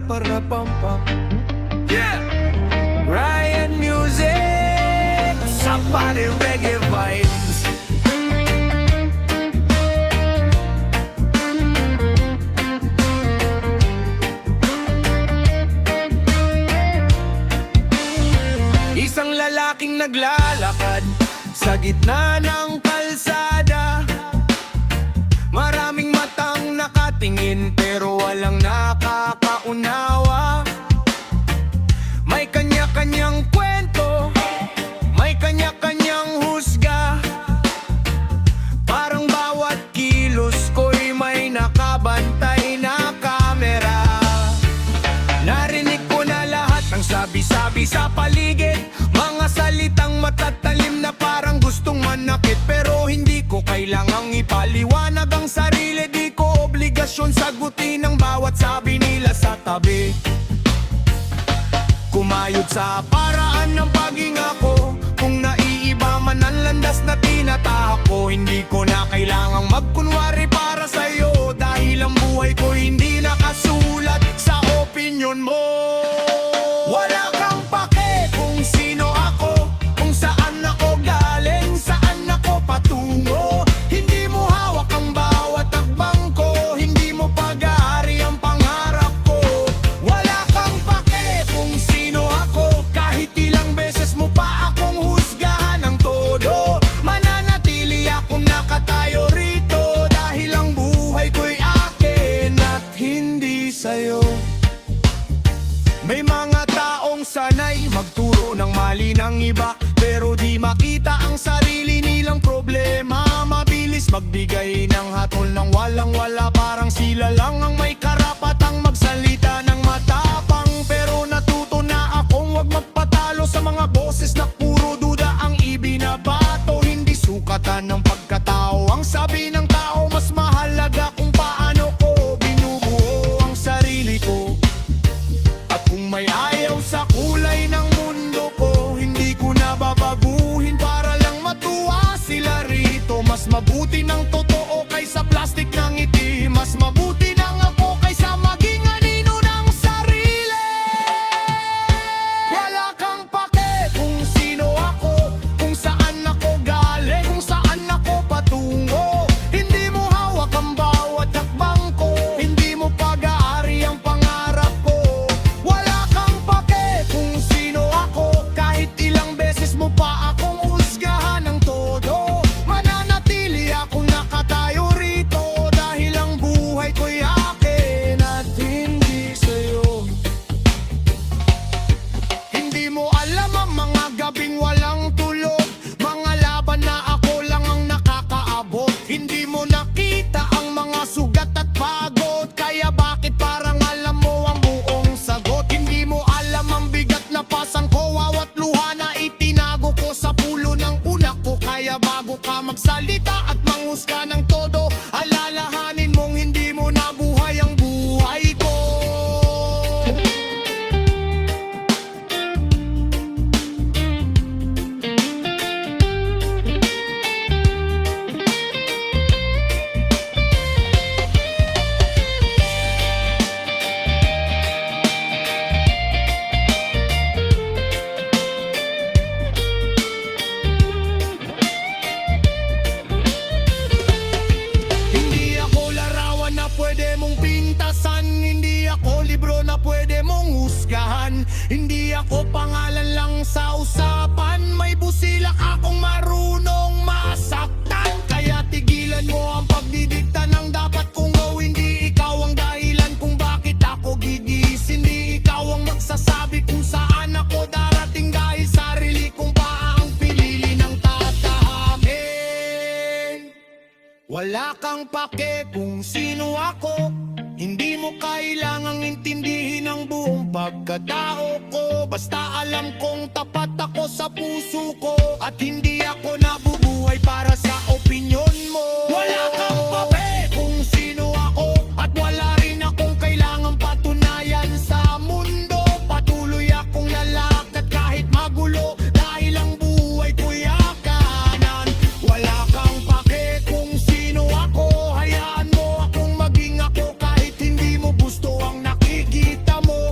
para pam pam. Yeah! Ryan Music sa party reggae vibes. Isang lalaking naglalakad sa gitna ng kalsada. Maraming matang nakatingin pero walang nakakaunawa. May kanya-kanyang kwento, may kanya-kanyang husga. Parang bawat kilos ko'y may nakabantay na kamera. Narinig ko na lahat ng sabi-sabi sa paligid, mga salitang matatalim na parang gustong manakit. Pero hindi ko kailangang ipaliwanag ang sarili, di ko obligasyon sagutin ang bawat sabi nila sa tabi. Kumayod sa paraan ng paghinga ko, kung naiiba man ang landas na tinatahak ko. Hindi ko na kailangang magkunwari para sa'yo, dahil ang buhay ko hindi nakasulat sa opinyon mo. Wala kang pake kung sino ako, kung saan ako galing, saan ako patungo. Hindi mo hawak ang bawat takbang ko, hindi mo pag-aari ang pangarap ko. Wala kang pake kung sino ako, kahit ilang beses mo pa akong husgahan ng todo. Mananatili akong nakatayo rito, dahil ang buhay ko'y akin at hindi sa'yo. May mga taong sanay magturo ng mali ng iba, pero di makita ang sarili nilang problema. Mabilis magbigay ng hatol ng walang-wala, parang sila lang ang may karapatang magsalita ng matapang. Pero natuto na akong wag magpatalo sa mga boses na puro duda ang ibinabato. Hindi sukatan ng pagkatao ang sabi ng tao, mas mahalaga kung paano ko binubuo ang sarili ko. At kung may ayaw sa kulay ng mundo ko, hindi ko na babaguhin para lang matuwa sila rito. Mas mabuti ng totoo kaysa plastic ng ngiti, mas mabuti ng ako kaysa maging anino ng sarili. Wala kang pake kung sino ako, kung saan ako galing, kung saan ako patungo. Hindi mo hawak ang bawat hakbang ko, hindi mo pag-aari ang pangarap ko. Wala kang pake kung sino ako, kahit ilang beses mo pa akong husgahan ng todo. Mananatili akong nakatayo rito, dahil ang buhay ko'y akin at hindi sa'yo. Hindi mo alam ang mga gabing walang tulog, mga laban na ako lang ang nakakaabot. Hindi mo nakita ang mga sugat at pagod, kaya bakit parang alam mo ang buong sagot. Hindi mo alam ang bigat na pasan ko, bawat luha na itinago ko sa pulo ng unak ko. Kaya bago ka magsalita at manghusga ng todo, alalahanin mong hindi mo nabuhay ang buhay ko. Hindi ako larawan na pwede mong pintasan, hindi ako libro na pwede mong husgahan. Hindi ako pangalan lang sa usapan, may busilak akong marunong masaktan. Kaya tigilan mo ang pagdidikta ng dapat kong gawin, di ikaw ang dahilan kung bakit ako gigising. Di ikaw ang magsasabi kung saan ako darating, dahil sarili kong pa ang pinili ng tatahakin. Wala kang pake kung sino ako, hindi mo kailangang intindihin ang buong pagkatao ko. Basta alam kong tapat ako sa puso ko, at hindi ako nabubuhay para sa opinyon mo. Wala kang pake kung sino ako, at wala rin akong kailangang patunayan sa mundo. Patuloy akong lalakad kahit magulo, dahil ang buhay ko'y akanan. Wala kang pake kung sino ako, hayaan mo akong maging ako, kahit hindi mo gusto ang nakikita mo.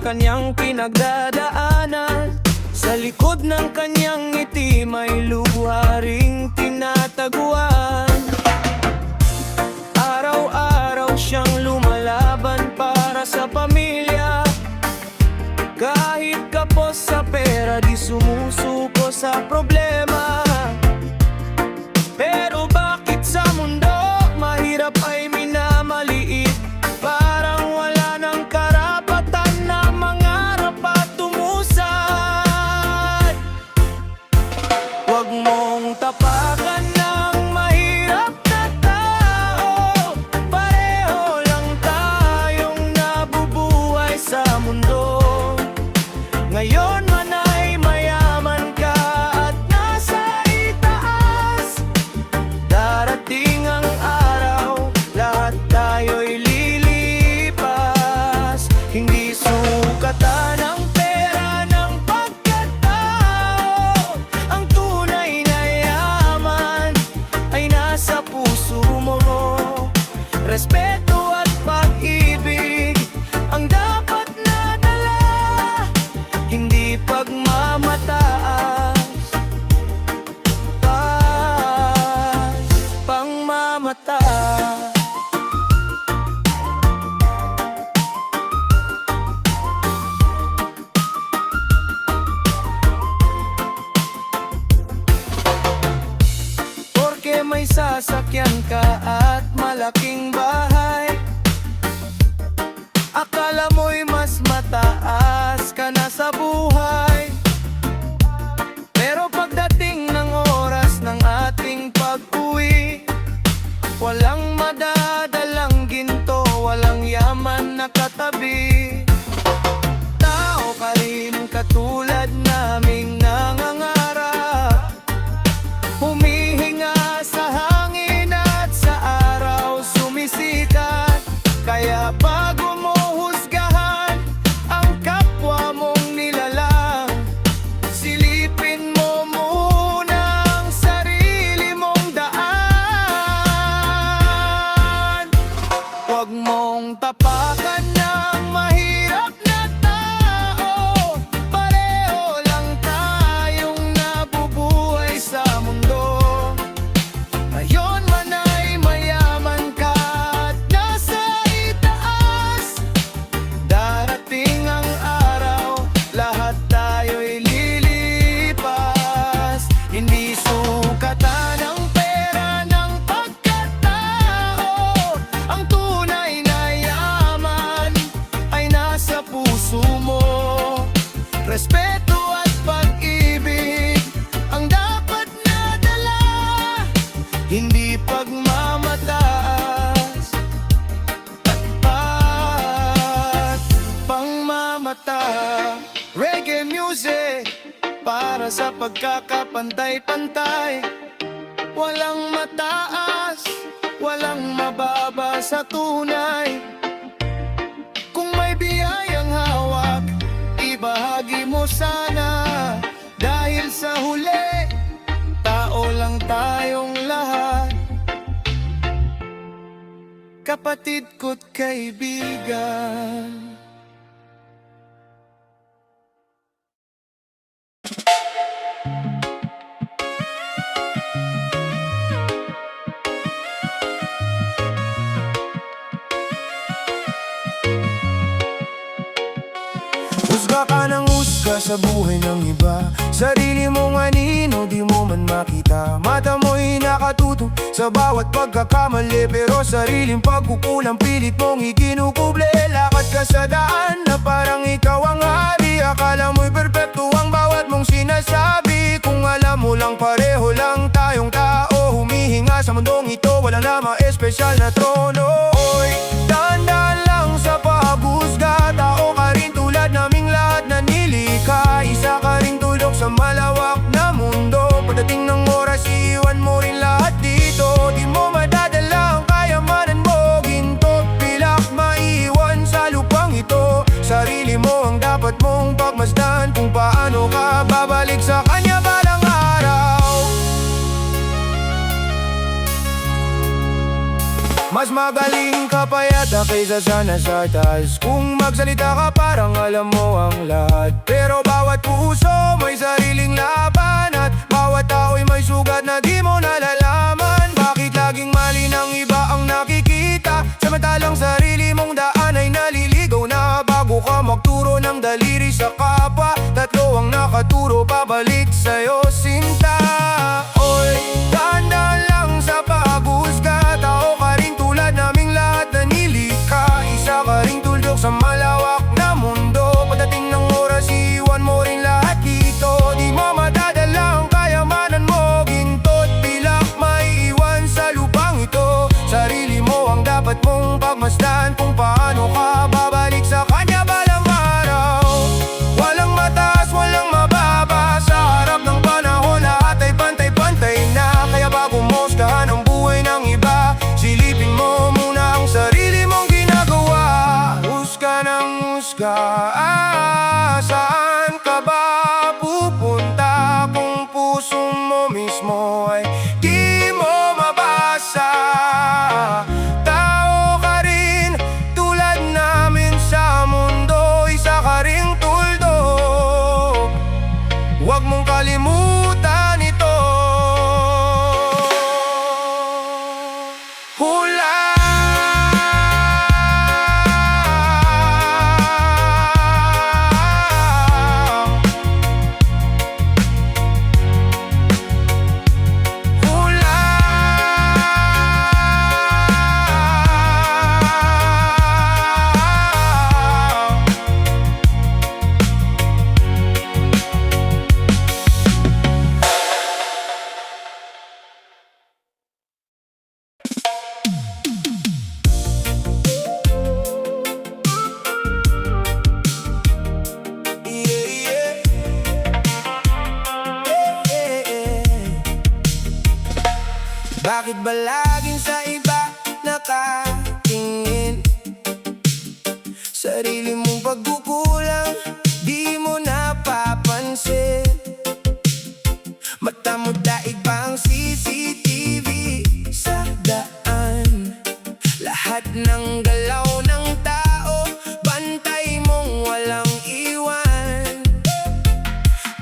kanyang pinagdadaanan. Sa likod ng kanyang ngiti may luha ring tinataguan. Araw-araw siyang lumalaban para sa pamilya. Kahit kapos sa pera, di sumusuko sa problema. Pero bakit sa mundo mahirap ay minamaliit? Parang wala ng karapatan na mangarap at tumusad. Huwag mong tapakan ng mahirap na tao. Pareho lang tayong nabubuhay sa mundo. Ngayon man ay mayaman ka at nasa itaas. Darating ang araw, lahat tayo'y lilipas. Hindi sukatan ng pera ng pagkatao. Ang tunay na yaman ay nasa puso mo. Respeto at pag-ibig ang dapat na dala, hindi pagmamataas. Pangmamataas. Porke may sasakyan ka at malaking bahay, akala mo'y mas mataas ka na sa buhay. Pero pagdating ng oras ng ating pag-uwi, walang madadalang ginto, walang yaman na katabi. Tao ka rin katulad naming nangangarap, humihinga sa hangin at sa araw sumisikat. Kaya bago mo husgahan ang kapwa mong nilalang, silipin mo muna ang sarili mong daan. Huwag mong tapakan ng mahirap na tao. Pareho lang tayong nabubuhay sa mundo. Ngayon man ay mayaman ka at nasa itaas. Darating ang araw, lahat tayo'y lilipas. Hindi sukatan ng pera ng pagkatao. Ang tunay na yaman ay nasa puso mo. Respeto at pag-ibig ang dapat na dala, hindi pagmamataas at pangmamata. Reggae music para sa pagkakapantay-pantay. Walang mataas, walang mababa sa tunay. Kung may biyayang hawak, ibahagi mo sana. Dahil sa huli, tao lang tayong lahat, kapatid ko't kaibigan. Husga ka ng husga sa buhay ng iba, sarili mong anino di mo man makita. Mata mo'y nakatutok sa bawat pagkakamali, pero sariling pagkukulang pilit mong ikinukuble. Lakad ka sa daan na parang ikaw ang hari, akala mo'y perpekto ang bawat mong sinasabi. Kung alam mo lang pareho lang tayong tao, humihinga sa mundong ito, walang lamang espesyal na trono. Oy, dahan-dahan lang sa paghusga, tao ka rin tulad naming lahat na nilikha. Isa ka rin tulog sa malawak na mundo, pagdating ng oras iwan mo rin lahat dito. Di mo madadala ang kayamanan mo, ginto't pilak maiwan sa lupang ito. Sarili mo ang dapat mong pagmasdan, kung paano ka babalik sa kanya balang araw. Mas magaling ka pa yata kaysa sa nasa taas. Kung magsalita ka parang alam mo ang lahat, pero bawat puso may sariling laban, at bawat tao'y may sugat na di mo nalalaman. Bakit laging mali ng iba ang nakikita, samantalang sarili mong daan ay naliligaw na? Bago ka magturo ng daliri sa kapwa, tatlo ang nakaturo pabalik sa'yo, sinta. Oy, dahan-dahan lang sa paghusga, tao ka rin tulad naming lahat na nilikha. Isa ka ring tuldok sa malawak na mundo, pagdating ng oras iwan mo rin lahat dito. Di mo madadala ang kayamanan mo, ginto't pilak may iwan sa lupang ito. Sarili mo ang dapat mong pagmasdan, kung paano ka babalik sa kanya balang araw. Walang mataas, walang mababa, sa harap ng panahon lahat ay pantay-pantay na. Kaya bago mo husgahan ang buhay ng iba, silipin mo muna ang sarili mong ginagawa. Husga ng husga, saan ka ba pupunta kung puso mo mismo ay di mo mabasa? Tao ka rin tulad namin sa mundo, isa ka ring tuldok, huwag mong kalimutan ito. Hula! Bakit ba laging sa iba nakatingin? Sarili mong pagkukulang di mo napapansin. Mata mo daig pa ang CCTV sa daan, lahat ng galaw ng tao bantay mong walang iwan.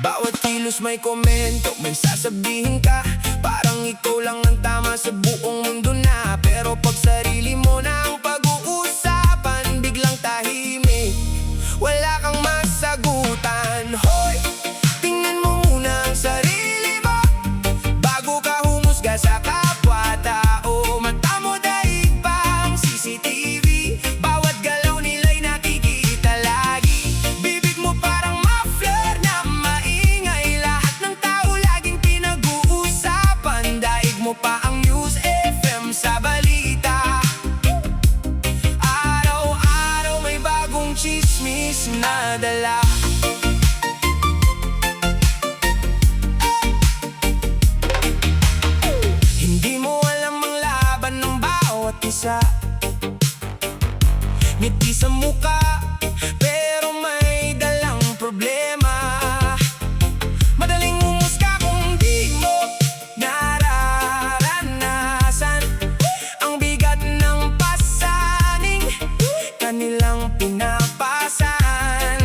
Bawat kilos may komento, may sasabihin ka, parang ikaw lang ang tama sa buong mundo na. Pero pag sarili mo na ang pag-uusapan, biglang tahimik, wala kang masagutan. Hoy, tingnan mo muna ang sarili mo bago ka humusga sa kapwa-tao. Mata mo daig pa ang CCTV, bawat galaw nila'y nakikita lagi. Bibig mo parang muffler na maingay, lahat ng tao laging pinag-uusapan. Daig mo pa ang News FM sa balita, araw-araw may bagong chismis na dala. Hindi mo alam ang laban ng bawat isa, ngiti sa muka pero may dalang problema. Madaling umusga kung di mo nararanasan ang bigat ng pasaning kanilang pinapasan.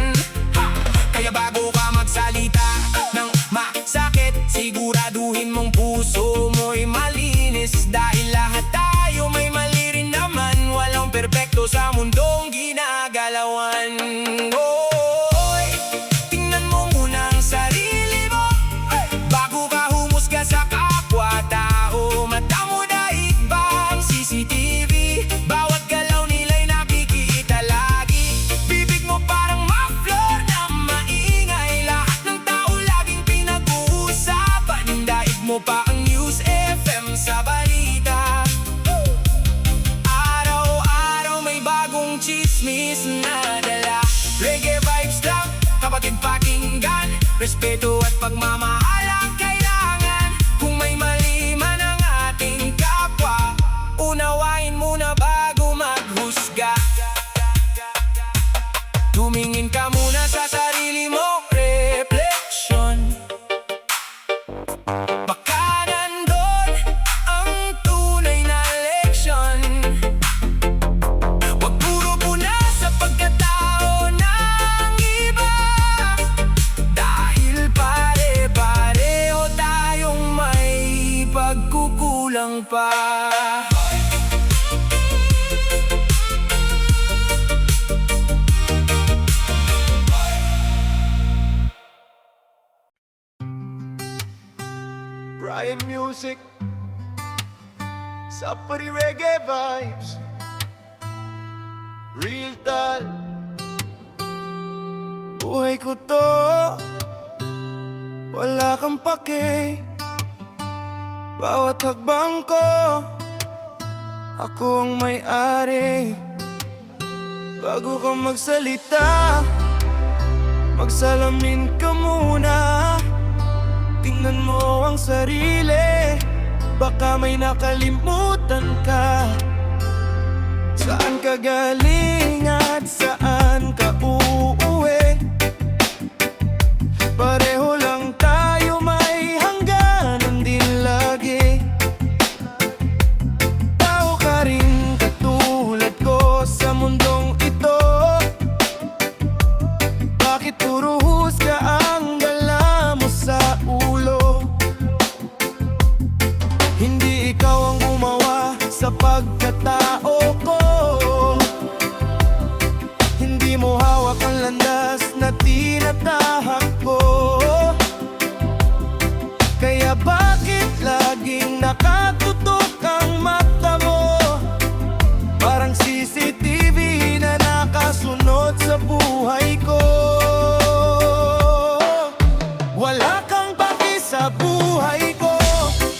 Kaya bago ka magsalita ng masakit, siguraduhin mong puso mo'y malinis. Dahil lahat tayo may mali rin naman, walang perpekto sa mundong ginagalawan. Oy, tingnan mo muna ang sarili mo bago ka humusga sa kapwa-tao. Mata mo daig ba ang CCTV, bawat galaw nila'y nakikita lagi. Bibig mo parang muffler na maingay, lahat ng tao laging pinag-uusapan. Daig mo pa ang News FM sa balita, araw-araw may bagong chismis na dala. Reggae vibes lang, kapatid pakinggan, respeto at pagmamahal ang kailangan. Kung may mali man ang ating kapwa, unawain muna bago maghusga. Tumingin ka muna sa sarili mo, refleksyon. Baka nandun ang tunay na leksyon. Mayan music, Sapari reggae vibes, real tal. Buhay ko to, wala kang pake. Bawat hakbang ko, ako ang may-ari. Bago ka magsalita, magsalamin ka muna. Tingnan mo ang sarili, baka may nakalimutan ka. Saan ka galing at saan ka uuwi? Pareho lang tayo, may hangganan din lagi. Tao ka rin katulad ko sa mundong ito. Bakit puro husga ang dala mo sa ulo? Hindi ikaw ang gumawa sa pagkatao ko. Hindi mo hawak ang landas na tinatahak ko. Kaya bakit laging nakatutok ang mata mo? Parang CCTV na nakasunod sa buhay ko. Wala kang paki sa buhay ko.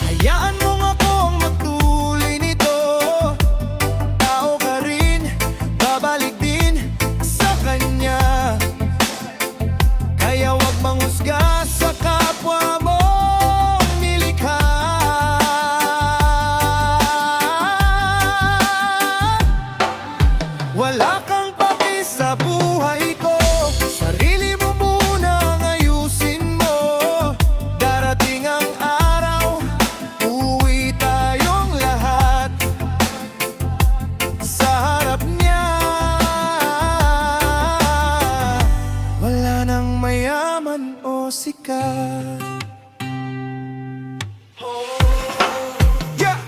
Hayaan mo nga akong magtuloy nito. Tao ka rin, babalik din sa kanya. Kaya wag manghusga sa kapwa mong nilikha. Wala kang paki sa buhay ko. Sarili mo muna ang ayusin mo. Darating ang araw, uwi tayong lahat sa harap niya. Wala nang mayaman o sikat. Yeah!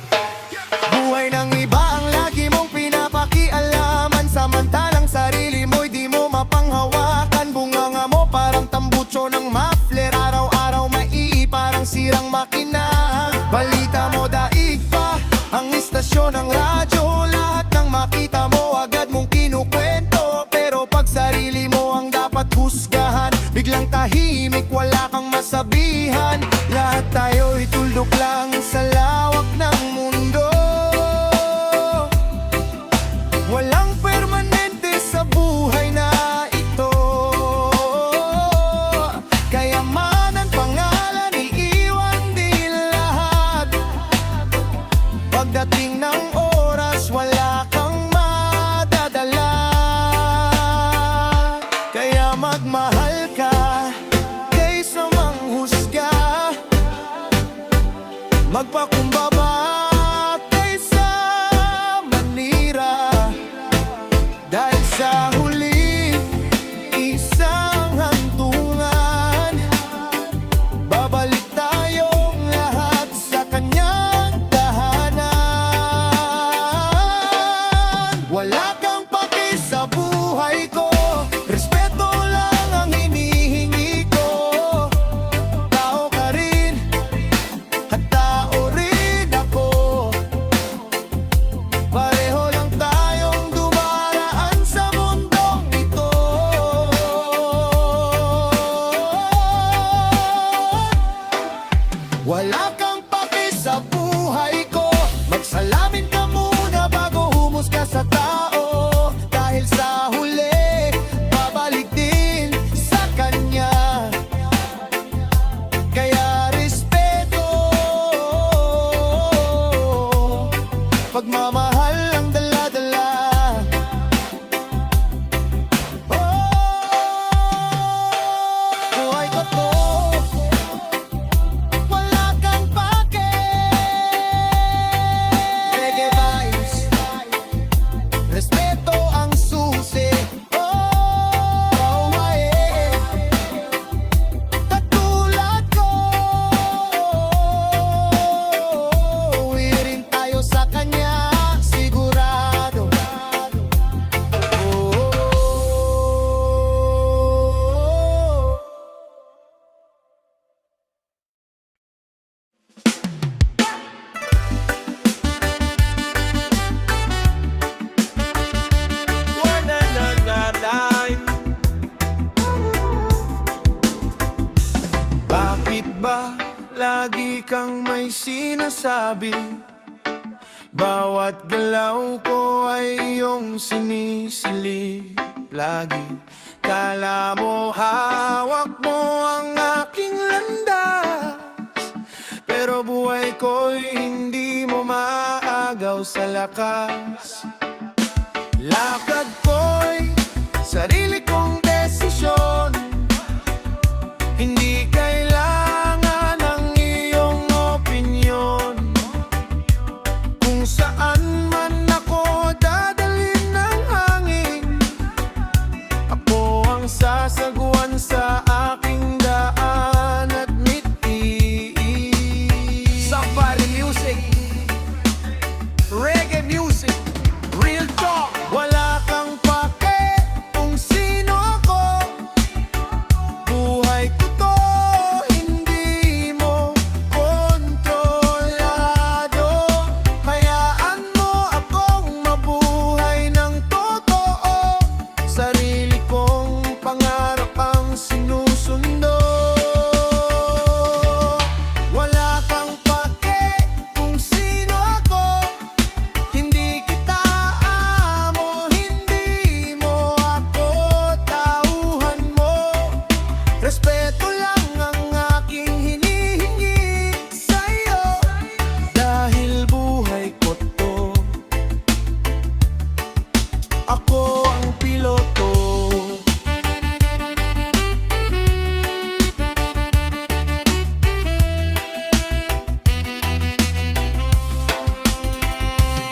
Buhay ng iba ang lagi mong pinapakialaman, samantalang sarili mo'y di mo mapanghawakan. Bunganga mo parang tambucho ng muffler, araw-araw maii parang sirang makina. Balita mo daig pa ang istasyon ng radyo, lahat ng makita mo agad mong kinukwento. Pero pag sarili mo ang dapat husgahan, biglang tahimik, wala kang masabihan. Lahat tayo'y tuldok lang sa lawak ng mundo. Walang permanente sa buhay na ito. Kayamanan, pangalan, iiwan din lahat. Pagdating ng oras, wala kang madadala. Kaya magmahal ka kaysa manghusga. ba lagi kang may sinasabi? Bawat galaw ko ay iyong sinisilip lagi. Kala mo hawak mo ang aking landas, pero buhay ko'y hindi mo maagaw sa lakas. Lakad ko'y sarili kong desisyon, hindi kailangan ng iyong opinyon. Kung saan man ako dadalhin ng hangin, ako ang sasaguan sa aking daan at ngiti. Safari music, reggae music, real talk. Wala kang pake kung sino ako, buhay ko to, hindi mo kontrolado. Hayaan mo akong mabuhay ng totoo, sarili kong pangarap ang sinusundo. Wala kang pake kung sino ako, hindi kita amo, hindi mo ako tauhan mo. Respeto lang ang aking hinihingi sa'yo, dahil buhay ko to. Ako ang piloto.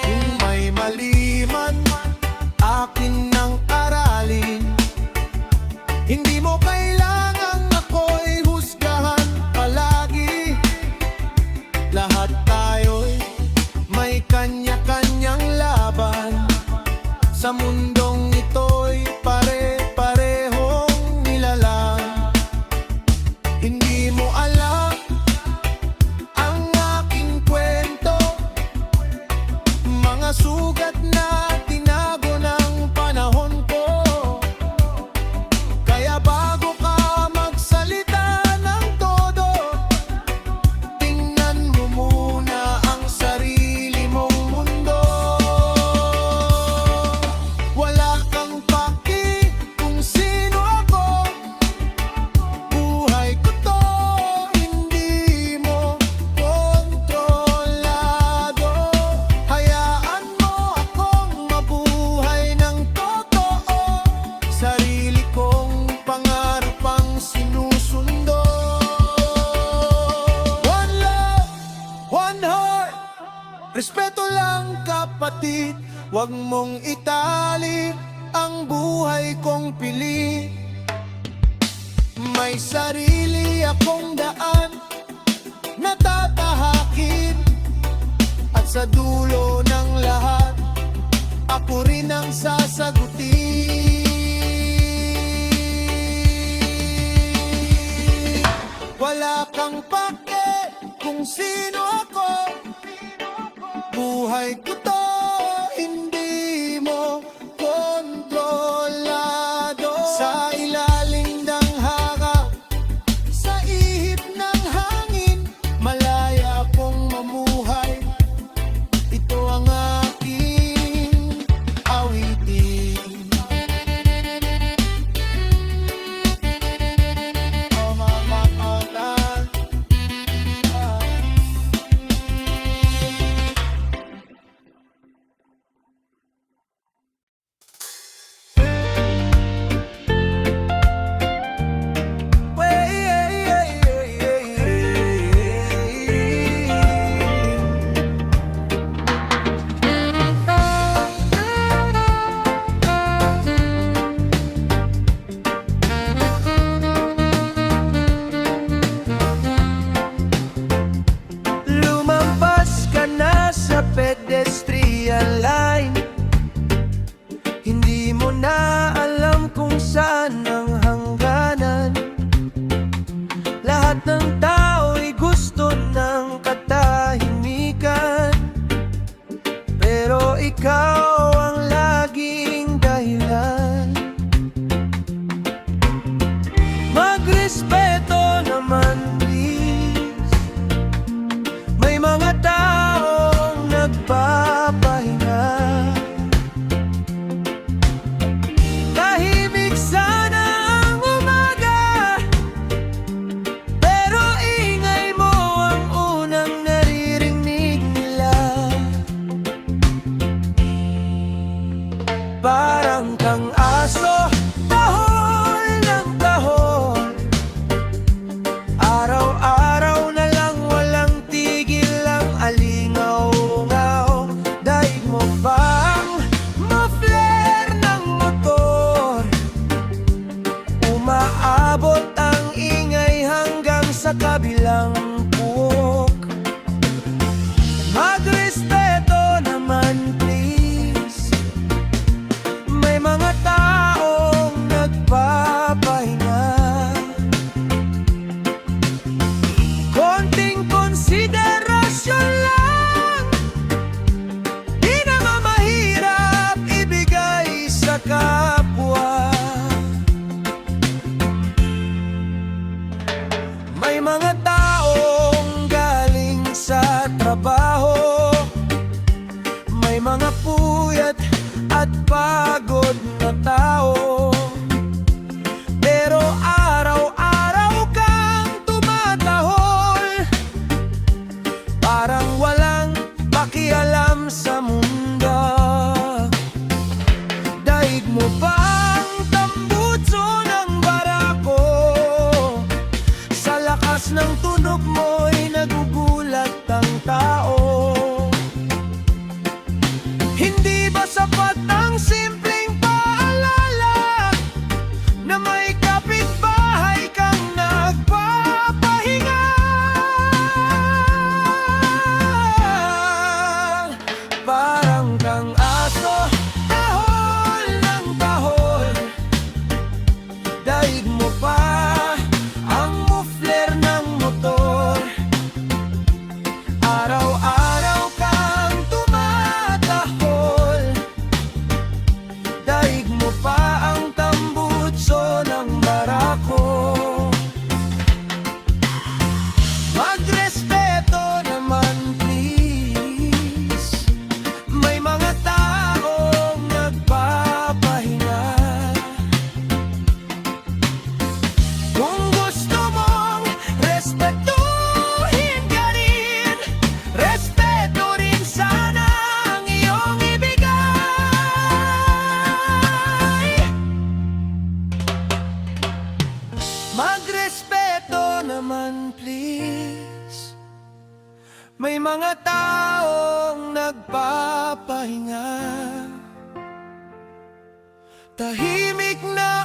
Kung may mali man, akin nang aralin. Hindi mo kailangang ako'y husgahan palagi. Lahat tayo'y may kanya-kanyang laban. Sa mundong ito'y pare-parehong nilalang. Hindi mo alam ang aking kwento, mga sugat na tinago ng panahon ko. Kaya bago ka magsalita ng todo, tingnan mo muna ang sarili mong mundo. Wala kang paki kung sino ako, buhay ko to, hindi mo kontrolado. Hayaan mo akong mabuhay ng totoo, sarili kong pangarap ang sinusundo. One love, one heart, respeto lang kapatid. Huwag mong itali ang buhay kong pilit. May sarili akong daan na tatahakin, at sa dulo ng lahat, ako rin ang sasagutin. Wala kang pake kung sino ako, buhay ko to, hindi mo kontrolado. Sa ilalim ng harap, sa ihip ng hangin, malaya akong mamuhay. Ito ang aking awitin. Oh, mama, oh, dad. sa kabilang puok. Magrespeto naman please. May mga taong nagpapahinga. Konting konsiderasyon lang, di naman mahirap ibigay sa kapwa. May mga taong galing sa trabaho, may mga puyat at pagod na tao, pero araw-araw kang tumatahol, parang walang pakialam sa mundo. Daig mo bang tambutso ng barako? Sa lakas ng tunog mo'y nagugulat ang tao. Hindi ba sapat ang simpleng paalala na may kapitbahay kang nagpapahinga? Parang kang aso, tahol ng tahol. Daig mo pa ang muffler ng motor. Araw-araw kang tumatahol, daig mo pa ang tambutso ng barako. Magrespeto naman please. May mga taong nagpapahinga. Kung gusto mong respetuhin ka rin, respeto rin sana ang iyong ibigay. Magrespeto naman please. May mga taong nagpapahinga. Tahimik na